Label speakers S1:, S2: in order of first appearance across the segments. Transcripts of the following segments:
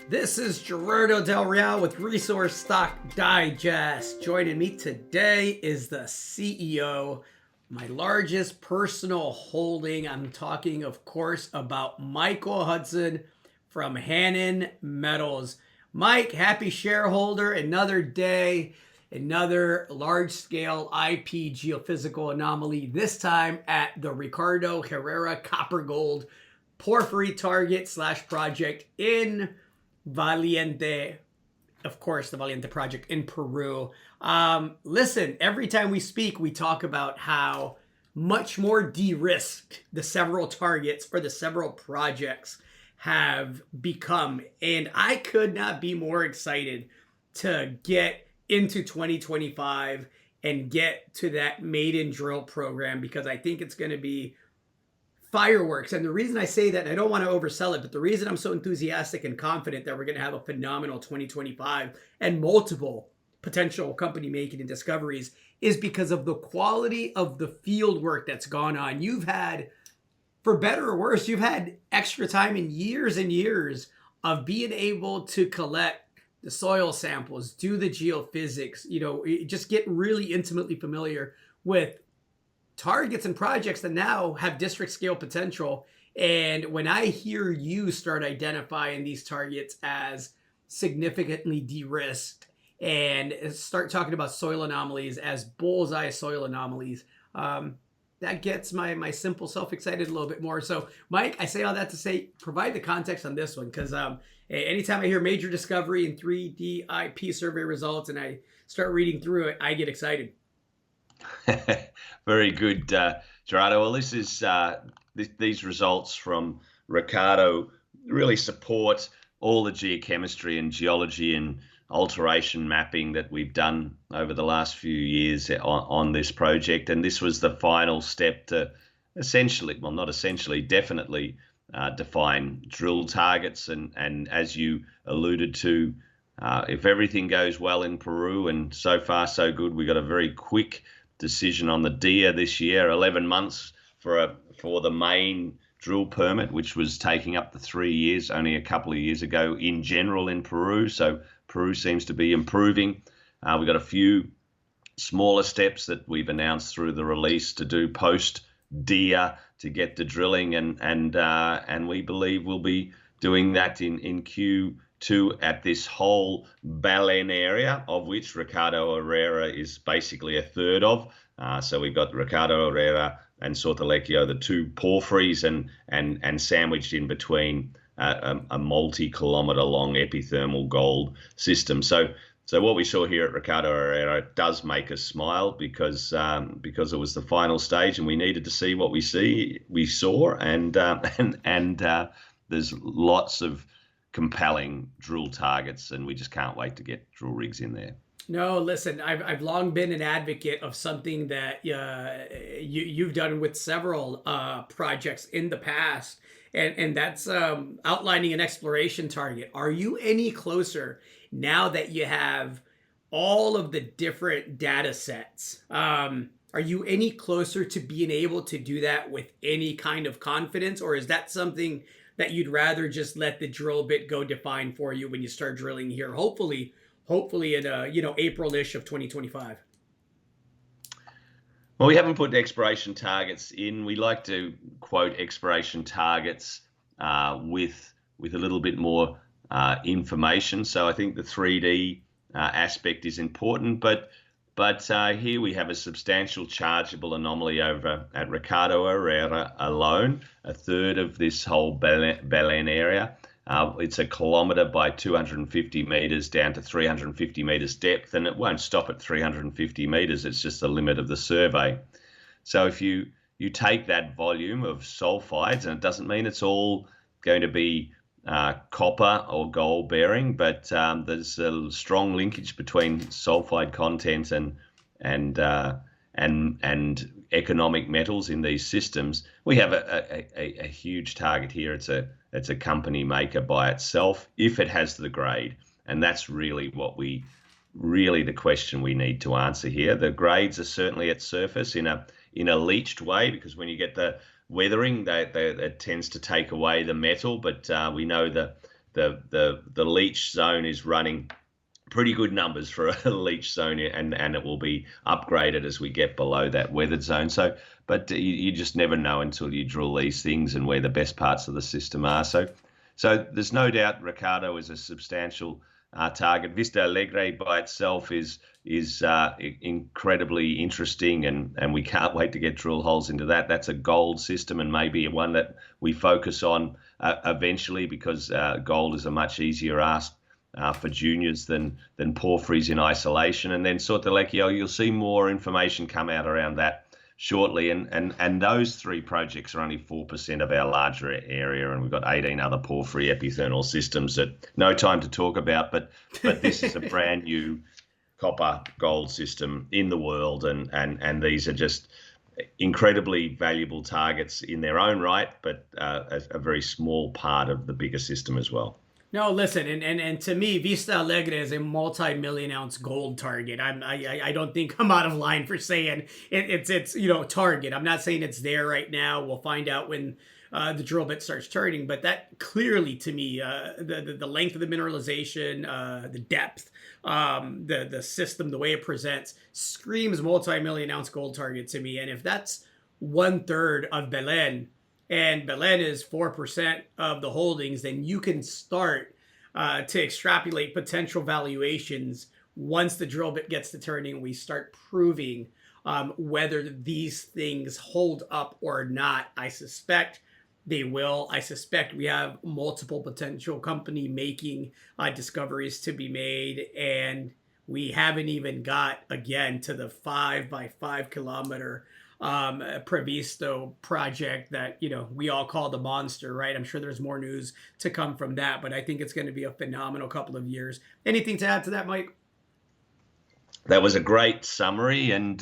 S1: This is Gerardo Del Real with Resource Stock Digest. Joining me today is the CEO, my largest personal holding. I'm talking, of course, about Michael Hudson from Hannan Metals. Mike, happy shareholder. Another day, another large-scale IP geophysical anomaly, this time at the Ricardo Herrera copper gold porphyry target / project in Valiente, of course, the Valiente project in Peru. Listen, every time we speak, we talk about how much more de-risked the several targets or the several projects have become. And I could not be more excited to get into 2025 and get to that maiden drill program, because I think it's going to be fireworks. And the reason I say that, I don't want to oversell it, but the reason I'm so enthusiastic and confident that we're going to have a phenomenal 2025 and multiple potential company making and discoveries is because of the quality of the field work that's gone on. You've had, for better or worse, you've had extra time and years of being able to collect the soil samples, do the geophysics, just get really intimately familiar with targets and projects that now have district scale potential. And when I hear you start identifying these targets as significantly de-risked and start talking about soil anomalies as bullseye soil anomalies, that gets my simple self excited a little bit more. So, Mike, I say all that to say, provide the context on this one, because anytime I hear major discovery and 3D IP survey results and I start reading through it, I get excited.
S2: Very good, Gerardo. Well, this is these results from Ricardo really support all the geochemistry and geology and alteration mapping that we've done over the last few years on this project. And this was the final step to essentially, well, not essentially, definitely define drill targets. And as you alluded to, if everything goes well in Peru, and so far so good, we got a very quick decision on the DIA this year, 11 months for the main drill permit, which was taking up to 3 years only a couple of years ago in general in Peru. So Peru seems to be improving. We've got a few smaller steps that we've announced through the release to do post DIA to get the drilling, and we believe we'll be doing that in Q2 at this whole Balen area, of which Ricardo Herrera is basically a third of. So we've got Ricardo Herrera and Sortilegio, the two porphyries, and sandwiched in between a multi-kilometer long epithermal gold system. So what we saw here at Ricardo Herrera does make us smile, because it was the final stage and we needed to see what we saw, and there's lots of compelling drill targets, and we just can't wait to get drill rigs in there.
S1: No, listen, I've long been an advocate of something that you've done with several projects in the past, and that's outlining an exploration target. Are you any closer now that you have all of the different data sets? Are you any closer to being able to do that with any kind of confidence, or is that something that you'd rather just let the drill bit go define for you when you start drilling here, hopefully in April-ish of 2025?
S2: Well, we haven't put exploration targets in. We like to quote exploration targets with a little bit more information. So I think the 3D aspect is important, but here we have a substantial chargeable anomaly over at Ricardo Herrera alone, a third of this whole Belen area. It's a kilometer by 250 meters down to 350 meters depth, and it won't stop at 350 meters. It's just the limit of the survey. So if you take that volume of sulfides, and it doesn't mean it's all going to be copper or gold bearing, but there's a strong linkage between sulfide content and economic metals in these systems. We have a huge target here. It's a company maker by itself if it has the grade, and that's really the question we need to answer here. The grades are certainly at surface in a leached way, because when you get the weathering, that tends to take away the metal, but we know the leach zone is running pretty good numbers for a leach zone, and it will be upgraded as we get below that weathered zone. So, but you just never know until you drill these things and where the best parts of the system are. So there's no doubt Ricardo is a substantial target. Vista Alegre by itself is incredibly interesting, and we can't wait to get drill holes into that. That's a gold system, and maybe one that we focus on eventually, because gold is a much easier ask for juniors than porphyries in isolation. And then Sortilegio, you'll see more information come out around that shortly. And those three projects are only 4% of our larger area, and we've got 18 other porphyry epithermal systems that no time to talk about. But this is a brand new copper gold system in the world, and these are just incredibly valuable targets in their own right, but a very small part of the bigger system as well.
S1: No, listen, and to me, Vista Alegre is a multi-million ounce gold target. I don't think I'm out of line for saying it's target. I'm not saying it's there right now. We'll find out when the drill bit starts turning. But that clearly, to me, the length of the mineralization, the depth, the system, the way it presents, screams multi-million ounce gold target to me. And if that's 1/3 of Belen, and Belen is 4% of the holdings, then you can start to extrapolate potential valuations once the drill bit gets to turning. We start proving whether these things hold up or not. I suspect they will. I suspect we have multiple potential company making discoveries to be made, and we haven't even got, again, to the 5 by 5 kilometer Previsto project that, we all call the monster, right? I'm sure there's more news to come from that, but I think it's going to be a phenomenal couple of years. Anything to add to that, Mike?
S2: That was a great summary, and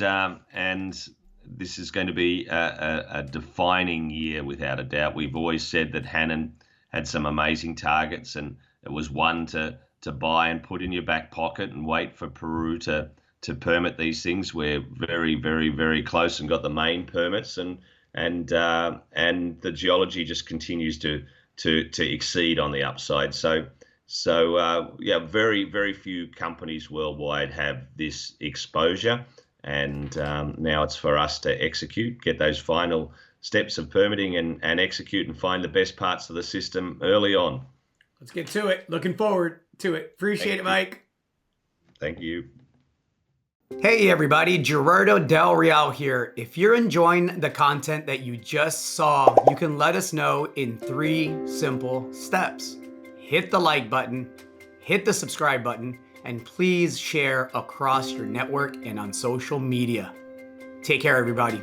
S2: this is going to be a defining year without a doubt. We've always said that Hannan had some amazing targets, and it was one to buy and put in your back pocket and wait for Peru to permit these things. We're very, very, very close and got the main permits, and the geology just continues to exceed on the upside. So very, very few companies worldwide have this exposure, and now it's for us to execute, get those final steps of permitting and execute and find the best parts of the system early on.
S1: Let's get to it. Looking forward to it. Appreciate it, Mike.
S2: Thank you.
S1: Hey everybody, Gerardo Del Real here. If you're enjoying the content that you just saw, you can let us know in 3 simple steps. Hit the like button, hit the subscribe button, and please share across your network and on social media. Take care, everybody.